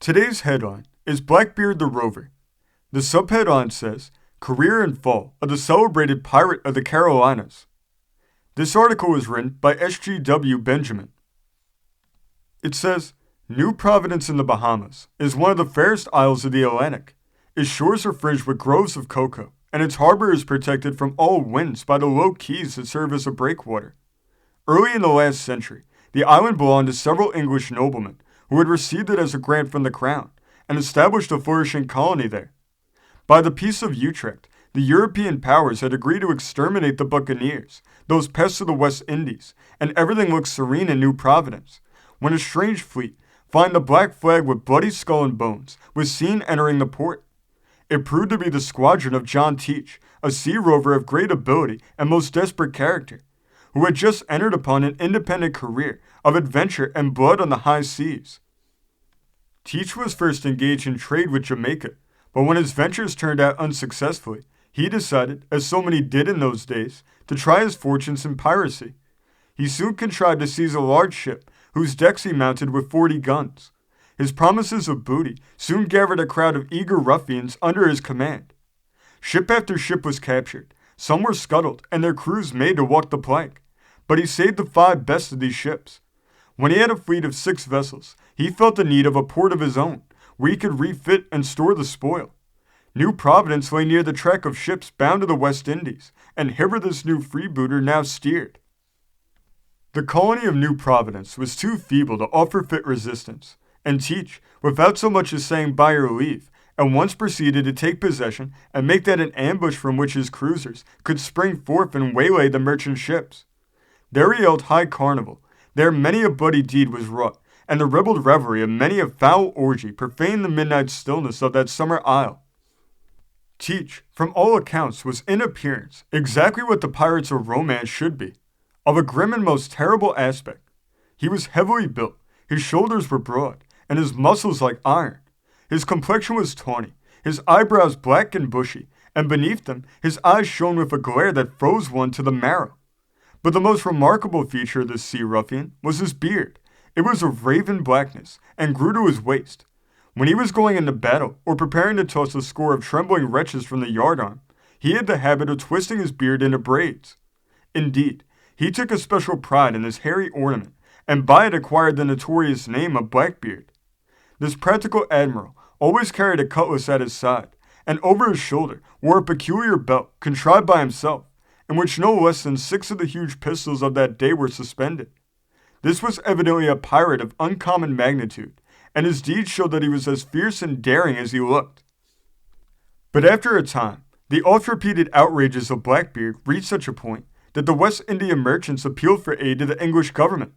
Today's headline is Blackbeard the Rover. The subheadline says, Career and Fall of the Celebrated Pirate of the Carolinas. This article was written by S.G.W. Benjamin. It says, New Providence in the Bahamas is one of the fairest isles of the Atlantic. Its shores are fringed with groves of cocoa, and its harbor is protected from all winds by the low keys that serve as a breakwater. Early in the last century, the island belonged to several English noblemen who had received it as a grant from the crown and established a flourishing colony there. By the Peace of Utrecht, the European powers had agreed to exterminate the buccaneers, those pests of the West Indies, and everything looked serene in New Providence, when a strange fleet, flying the black flag with bloody skull and bones, was seen entering the port. It proved to be the squadron of John Teach, a sea rover of great ability and most desperate character, who had just entered upon an independent career of adventure and blood on the high seas. Teach was first engaged in trade with Jamaica, but when his ventures turned out unsuccessfully, he decided, as so many did in those days, to try his fortunes in piracy. He soon contrived to seize a large ship, whose decks he mounted with 40 guns. His promises of booty soon gathered a crowd of eager ruffians under his command. Ship after ship was captured, some were scuttled, and their crews made to walk the plank, but he saved the 5 best of these ships. When he had a fleet of 6 vessels, he felt the need of a port of his own, where he could refit and store the spoil. New Providence lay near the track of ships bound to the West Indies, and hither this new freebooter now steered. The colony of New Providence was too feeble to offer fit resistance, and Teach, without so much as saying by your leave, at once proceeded to take possession and make that an ambush from which his cruisers could spring forth and waylay the merchant ships. There he held high carnival. There many a bloody deed was wrought, and the ribald revelry of many a foul orgy profaned the midnight stillness of that summer isle. Teach, from all accounts, was in appearance exactly what the pirates of romance should be, of a grim and most terrible aspect. He was heavily built, his shoulders were broad, and his muscles like iron. His complexion was tawny, his eyebrows black and bushy, and beneath them his eyes shone with a glare that froze one to the marrow. But the most remarkable feature of this sea ruffian was his beard. It was of raven blackness, and grew to his waist. When he was going into battle, or preparing to toss a score of trembling wretches from the yardarm, he had the habit of twisting his beard into braids. Indeed, he took a special pride in this hairy ornament, and by it acquired the notorious name of Blackbeard. This practical admiral always carried a cutlass at his side, and over his shoulder wore a peculiar belt contrived by himself, in which no less than 6 of the huge pistols of that day were suspended. This was evidently a pirate of uncommon magnitude, and his deeds showed that he was as fierce and daring as he looked. But after a time, the oft-repeated outrages of Blackbeard reached such a point that the West India merchants appealed for aid to the English government.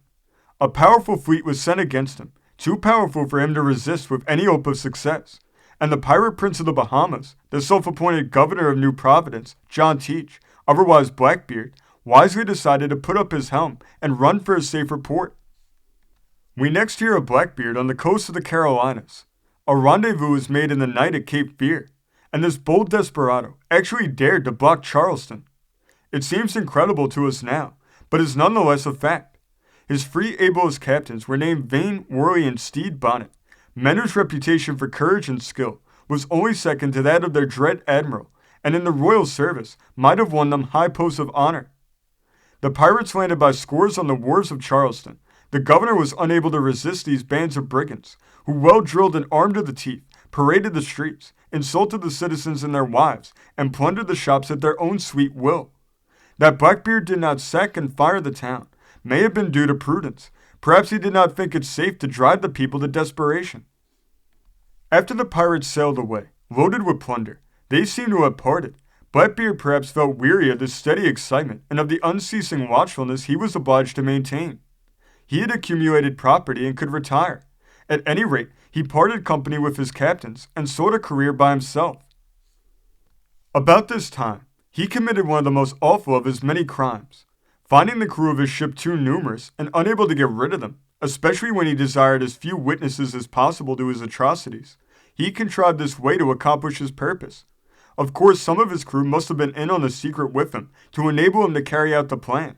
A powerful fleet was sent against him, too powerful for him to resist with any hope of success, and the pirate prince of the Bahamas, the self-appointed governor of New Providence, John Teach, otherwise Blackbeard, wisely decided to put up his helm and run for a safer port. We next hear of Blackbeard on the coast of the Carolinas. A rendezvous was made in the night at Cape Fear, and this bold desperado actually dared to block Charleston. It seems incredible to us now, but is nonetheless a fact. His 3 ablest captains were named Vane, Worley, and Stede Bonnet, men whose reputation for courage and skill was only second to that of their dread admiral, and in the royal service might have won them high posts of honor. The pirates landed by scores on the wharves of Charleston. The governor was unable to resist these bands of brigands, who, well drilled and armed to the teeth, paraded the streets, insulted the citizens and their wives, and plundered the shops at their own sweet will. That Blackbeard did not sack and fire the town may have been due to prudence. Perhaps he did not think it safe to drive the people to desperation. After the pirates sailed away, loaded with plunder, they seemed to have parted. Blackbeard perhaps felt weary of this steady excitement and of the unceasing watchfulness he was obliged to maintain. He had accumulated property and could retire. At any rate, he parted company with his captains and sought a career by himself. About this time, he committed one of the most awful of his many crimes. Finding the crew of his ship too numerous and unable to get rid of them, especially when he desired as few witnesses as possible to his atrocities, he contrived this way to accomplish his purpose. Of course, some of his crew must have been in on the secret with him to enable him to carry out the plan.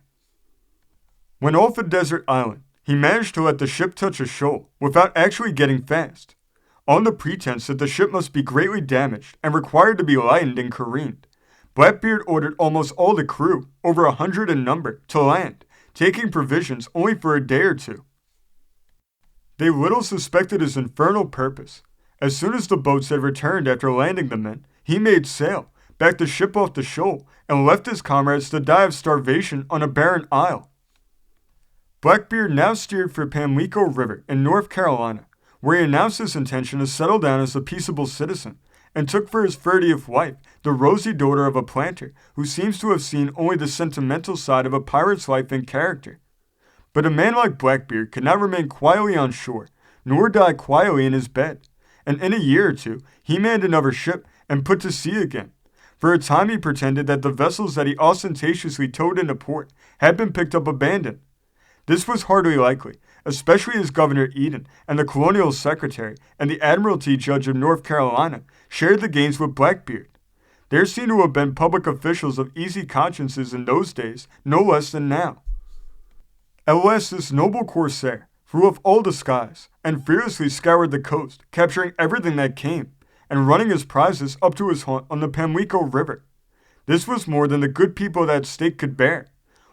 When off a desert island, he managed to let the ship touch a shoal without actually getting fast. on the pretense that the ship must be greatly damaged and required to be lightened and careened. Blackbeard ordered almost all the crew, over 100 in number, to land, taking provisions only for a day or two. They little suspected his infernal purpose. As soon as the boats had returned after landing the men, he made sail, backed the ship off the shoal, and left his comrades to die of starvation on a barren isle. Blackbeard now steered for Pamlico River in North Carolina, where he announced his intention to settle down as a peaceable citizen, and took for his 30th wife the rosy daughter of a planter who seems to have seen only the sentimental side of a pirate's life and character. But a man like Blackbeard could not remain quietly on shore, nor die quietly in his bed, and in a year or two he manned another ship and put to sea again. For a time he pretended that the vessels that he ostentatiously towed into port had been picked up abandoned. This was hardly likely, especially as Governor Eden and the Colonial Secretary and the Admiralty Judge of North Carolina shared the gains with Blackbeard. There seem to have been public officials of easy consciences in those days, no less than now. At last this noble corsair threw off all disguise and fearlessly scoured the coast, capturing everything that came, and running his prizes up to his haunt on the Pamlico River. This was more than the good people of that state could bear.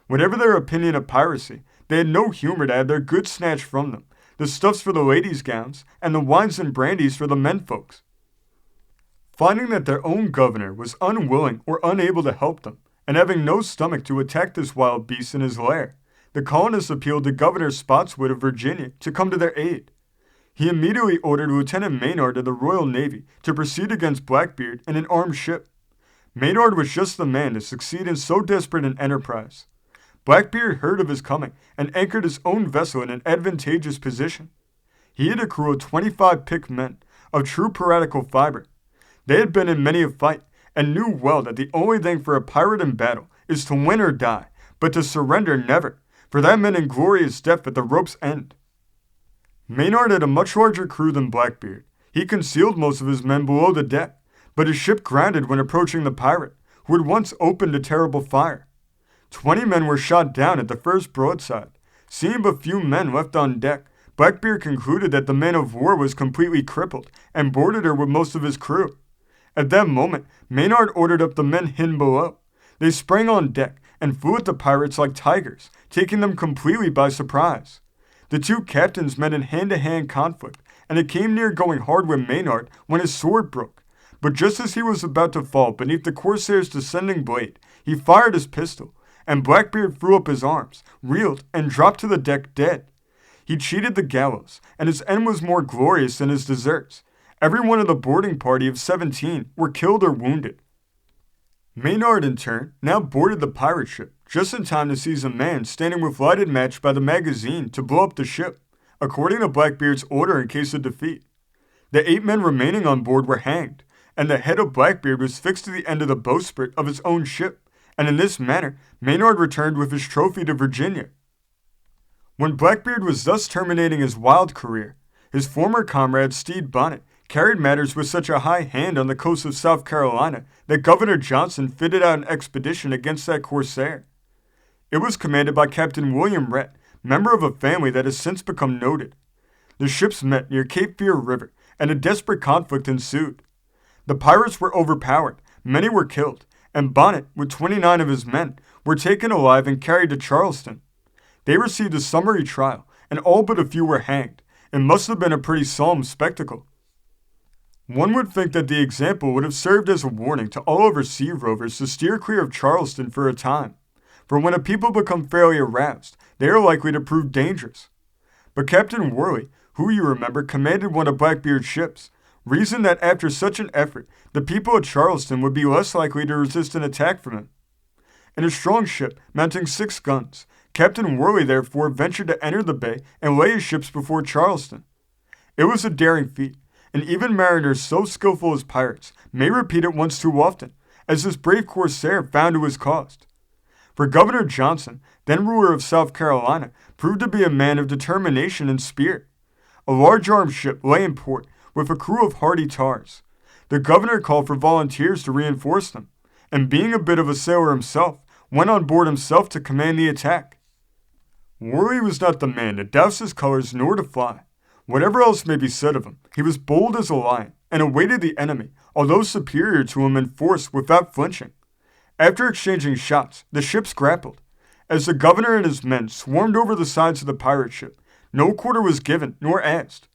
Whatever their opinion of piracy, they had no humor to have their goods snatched from them, the stuffs for the ladies' gowns, and the wines and brandies for the menfolks. Finding that their own governor was unwilling or unable to help them, and having no stomach to attack this wild beast in his lair, the colonists appealed to Governor Spotswood of Virginia to come to their aid. He immediately ordered Lieutenant Maynard of the Royal Navy to proceed against Blackbeard in an armed ship. Maynard was just the man to succeed in so desperate an enterprise. Blackbeard heard of his coming and anchored his own vessel in an advantageous position. He had a crew of 25 picked men, of true piratical fiber. They had been in many a fight, and knew well that the only thing for a pirate in battle is to win or die, but to surrender never, for that meant inglorious death at the rope's end. Maynard had a much larger crew than Blackbeard. He concealed most of his men below the deck, but his ship grounded when approaching the pirate, who had once opened a terrible fire. 20 men were shot down at the first broadside. Seeing but few men left on deck, Blackbeard concluded that the man of war was completely crippled and boarded her with most of his crew. At that moment, Maynard ordered up the men hidden below. They sprang on deck and flew at the pirates like tigers, taking them completely by surprise. The two captains met in hand-to-hand conflict, and it came near going hard with Maynard when his sword broke. But just as he was about to fall beneath the corsair's descending blade, he fired his pistol, and Blackbeard threw up his arms, reeled, and dropped to the deck dead. He cheated the gallows, and his end was more glorious than his deserts. Every one of the boarding party of 17 were killed or wounded. Maynard, in turn, now boarded the pirate ship, just in time to seize a man standing with lighted match by the magazine to blow up the ship, according to Blackbeard's order in case of defeat. The 8 men remaining on board were hanged, and the head of Blackbeard was fixed to the end of the bowsprit of his own ship, and in this manner Maynard returned with his trophy to Virginia. When Blackbeard was thus terminating his wild career, his former comrade Stede Bonnet carried matters with such a high hand on the coast of South Carolina that Governor Johnson fitted out an expedition against that corsair. It was commanded by Captain William Rhett, member of a family that has since become noted. The ships met near Cape Fear River, and a desperate conflict ensued. The pirates were overpowered, many were killed, and Bonnet, with 29 of his men, were taken alive and carried to Charleston. They received a summary trial, and all but a few were hanged. It must have been a pretty solemn spectacle. One would think that the example would have served as a warning to all other sea rovers to steer clear of Charleston for a time, for when a people become fairly aroused, they are likely to prove dangerous. But Captain Worley, who you remember commanded one of Blackbeard's ships, reasoned that after such an effort, the people of Charleston would be less likely to resist an attack from him. In a strong ship mounting 6 guns, Captain Worley therefore ventured to enter the bay and lay his ships before Charleston. It was a daring feat, and even mariners so skillful as pirates may repeat it once too often, as this brave corsair found to his cost. For Governor Johnson, then ruler of South Carolina, proved to be a man of determination and spirit. A large armed ship lay in port with a crew of hardy tars. The governor called for volunteers to reinforce them, and being a bit of a sailor himself, went on board himself to command the attack. Worley was not the man to douse his colors nor to fly. Whatever else may be said of him, he was bold as a lion and awaited the enemy, although superior to him in force, without flinching. After exchanging shots, the ships grappled. As the governor and his men swarmed over the sides of the pirate ship, no quarter was given nor asked.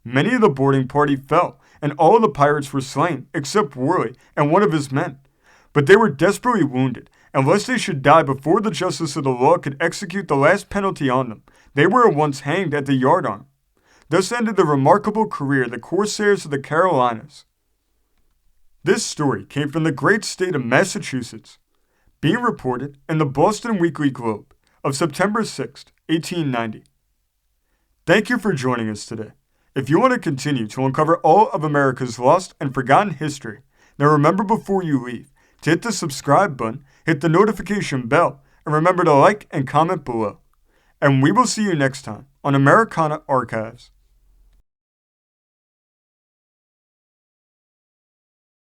Many of the boarding party fell, and all of the pirates were slain, except Worley and one of his men. But they were desperately wounded, and lest they should die before the justice of the law could execute the last penalty on them, they were at once hanged at the yardarm. Thus ended the remarkable career of the Corsairs of the Carolinas. This story came from the great state of Massachusetts, being reported in the Boston Weekly Globe of September 6, 1890. Thank you for joining us today. If you want to continue to uncover all of America's lost and forgotten history, then remember before you leave to hit the subscribe button, hit the notification bell, and remember to like and comment below. And we will see you next time on Americana Archives.